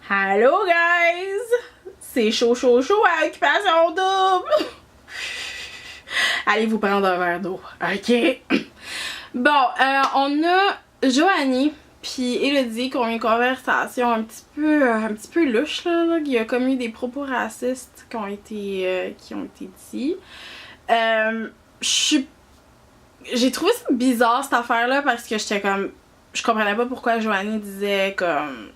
Hello guys! C'est chaud à Occupation Double! Allez vous prendre un verre d'eau, ok? Bon, on a Joanie puis Elodie qui ont une conversation un petit peu louche là. Il y a comme eu des propos racistes qui ont été dits. J'ai trouvé ça bizarre cette affaire-là parce que j'étais comme... Je comprenais pas pourquoi Joanie disait comme...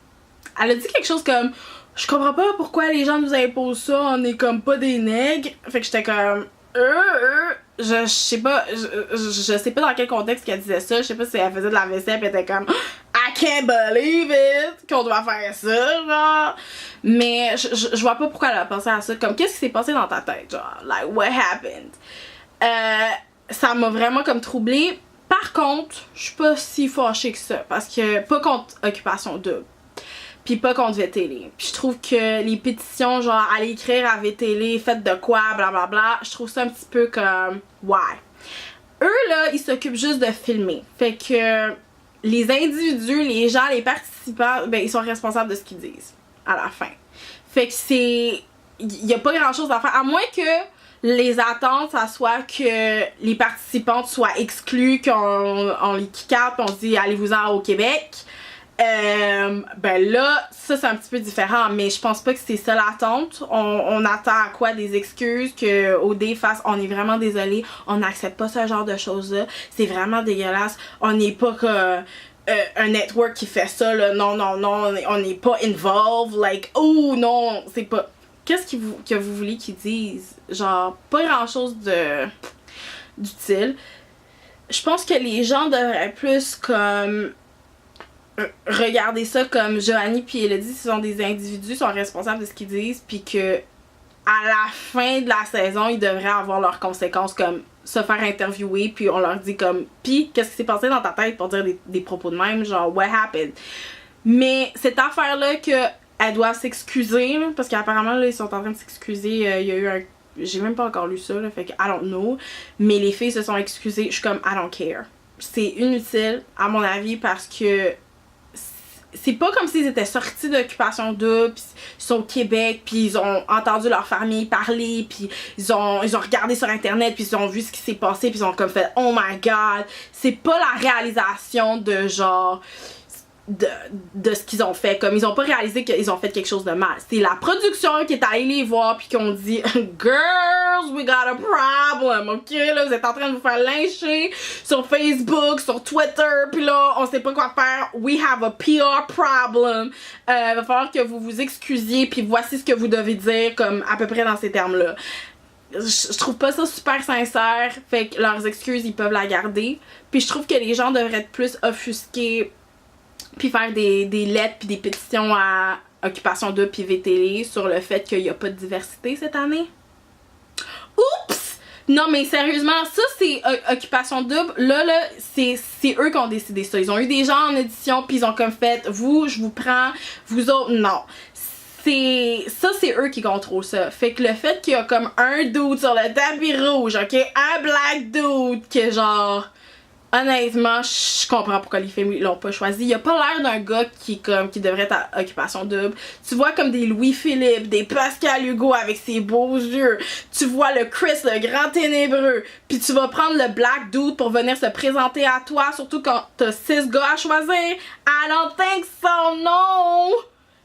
Elle a dit quelque chose comme... Je comprends pas pourquoi les gens nous imposent ça, on est comme pas des nègres. Fait que j'étais comme... Je sais pas... Je sais pas dans quel contexte qu'elle disait ça. Je sais pas si elle faisait de la vaisselle pis elle était comme... I can't believe it! Qu'on doit faire ça, genre... Mais je vois pas pourquoi elle a pensé à ça. Comme, qu'est-ce qui s'est passé dans ta tête, genre? Like, what happened? Ça m'a vraiment comme troublée. Par contre, je suis pas si fâchée que ça. Parce que, pas contre Occupation Double. Pis pas contre VTL. Pis je trouve que les pétitions, genre, aller écrire à VTL, faites de quoi, blablabla, je trouve ça un petit peu comme... Ouais. Eux, là, ils s'occupent juste de filmer. Fait que les individus, les gens, les participants, ben, ils sont responsables de ce qu'ils disent. À la fin. Fait que c'est... Y a pas grand chose à faire. À moins que les attentes, ça soit que les participantes soient exclues, qu'on les kick out, pis on se dit allez-vous-en au Québec. Ben là, ça c'est un petit peu différent, mais je pense pas que c'est ça l'attente. On attend à quoi? Des excuses, que OD fasse on est vraiment désolé, on n'accepte pas ce genre de choses-là, c'est vraiment dégueulasse, on n'est pas que un network qui fait ça, là, non, on n'est pas involved, like, oh non, c'est pas... Qu'est-ce que vous voulez qu'ils disent? Genre, pas grand-chose d'utile. Je pense que les gens devraient plus comme... regarder ça comme Joanie puis Elodie, ce sont des individus, sont responsables de ce qu'ils disent, puis que à la fin de la saison, ils devraient avoir leurs conséquences, comme se faire interviewer, puis on leur dit comme, puis qu'est-ce qui s'est passé dans ta tête pour dire des propos de même, genre what happened. Mais cette affaire-là que elles doivent s'excuser, parce qu'apparemment là ils sont en train de s'excuser, il y a eu un... J'ai même pas encore lu ça, là, fait que I don't know, mais les filles se sont excusées, je suis comme I don't care. C'est inutile, à mon avis, parce que c'est pas comme s'ils étaient sortis d'Occupation Double, pis ils sont au Québec, puis ils ont entendu leur famille parler, puis ils ont regardé sur internet, puis ils ont vu ce qui s'est passé, puis ils ont comme fait oh my god. C'est pas la réalisation de genre de ce qu'ils ont fait, comme ils ont pas réalisé qu'ils ont fait quelque chose de mal. C'est la production qui est allée les voir puis qui ont dit girls, we got a problem, ok, là vous êtes en train de vous faire lyncher sur Facebook, sur Twitter, puis là on sait pas quoi faire, we have a PR problem, va falloir que vous vous excusiez, puis voici ce que vous devez dire, comme à peu près dans ces termes là. Je trouve pas ça super sincère, fait que leurs excuses ils peuvent la garder, puis je trouve que les gens devraient être plus offusqués puis faire des lettres puis des pétitions à Occupation Double puis VTL sur le fait qu'il n'y a pas de diversité cette année. Oups! Non mais sérieusement, ça c'est Occupation Double, là c'est eux qui ont décidé ça. Ils ont eu des gens en édition puis ils ont comme fait, vous, je vous prends, vous autres, non. Ça c'est eux qui contrôlent ça. Fait que le fait qu'il y a comme un dude sur le tapis rouge, ok, un black dude que genre... Honnêtement, je comprends pourquoi les filles l'ont pas choisi. Il a pas l'air d'un gars qui devrait être à Occupation Double. Tu vois comme des Louis-Philippe, des Pascal Hugo avec ses beaux yeux. Tu vois le Chris, le grand ténébreux. Puis tu vas prendre le black dude pour venir se présenter à toi, surtout quand t'as 6 gars à choisir. I don't think so, non!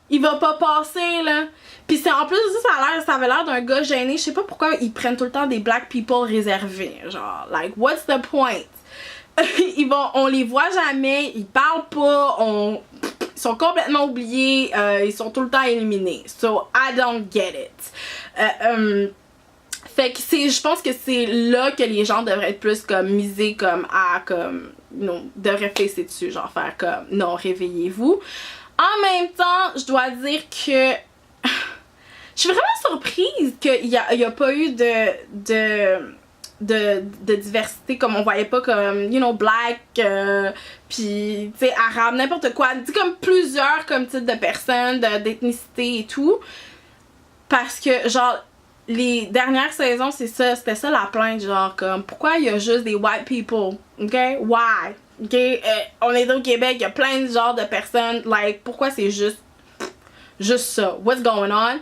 Il va pas passer, là. Pis c'est en plus de ça, ça avait l'air d'un gars gêné. Je sais pas pourquoi ils prennent tout le temps des black people réservés. Genre, like, what's the point? On les voit jamais, ils parlent pas, ils sont complètement oubliés, ils sont tout le temps éliminés. So, I don't get it. Fait que je pense que c'est là que les gens devraient être plus comme misés comme à comme non, devraient fesser dessus, genre faire comme non, réveillez-vous. En même temps, je dois dire que je suis vraiment surprise qu'il y a pas eu de diversité, comme on voyait pas comme you know black puis tu sais arabe, n'importe quoi, dit comme plusieurs comme types de personnes d'ethnicité et tout, parce que genre les dernières saisons c'était ça la plainte, genre comme pourquoi il y a juste des white people, ok, why, ok, on est au Québec, il y a plein de genres de personnes, like pourquoi c'est juste juste ça. What's going on?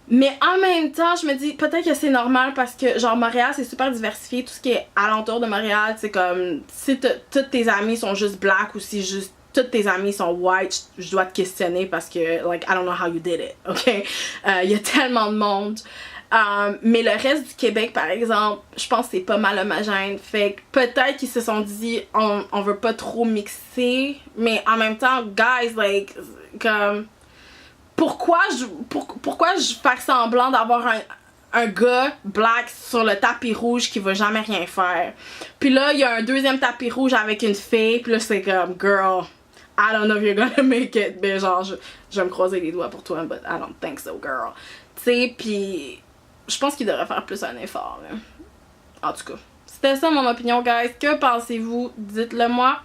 Mais en même temps, je me dis peut-être que c'est normal parce que genre Montréal c'est super diversifié, tout ce qui est alentour de Montréal, c'est comme si tous tes amis sont juste black ou si juste tous tes amis sont white, je dois te questionner parce que like I don't know how you did it, ok? Il y a tellement de monde. Mais le reste du Québec par exemple, je pense que c'est pas mal homogène, fait que peut-être qu'ils se sont dit on veut pas trop mixer, mais en même temps guys like comme pourquoi je faire semblant d'avoir un gars black sur le tapis rouge qui va jamais rien faire. Puis là, il y a un deuxième tapis rouge avec une fille, puis là c'est comme girl, I don't know if you're gonna make it, mais genre je vais me croiser les doigts pour toi, but I don't think so girl. Tu sais, puis je pense qu'il devrait faire plus un effort. Là. En tout cas, c'était ça mon opinion guys. Que pensez-vous? Dites-le moi.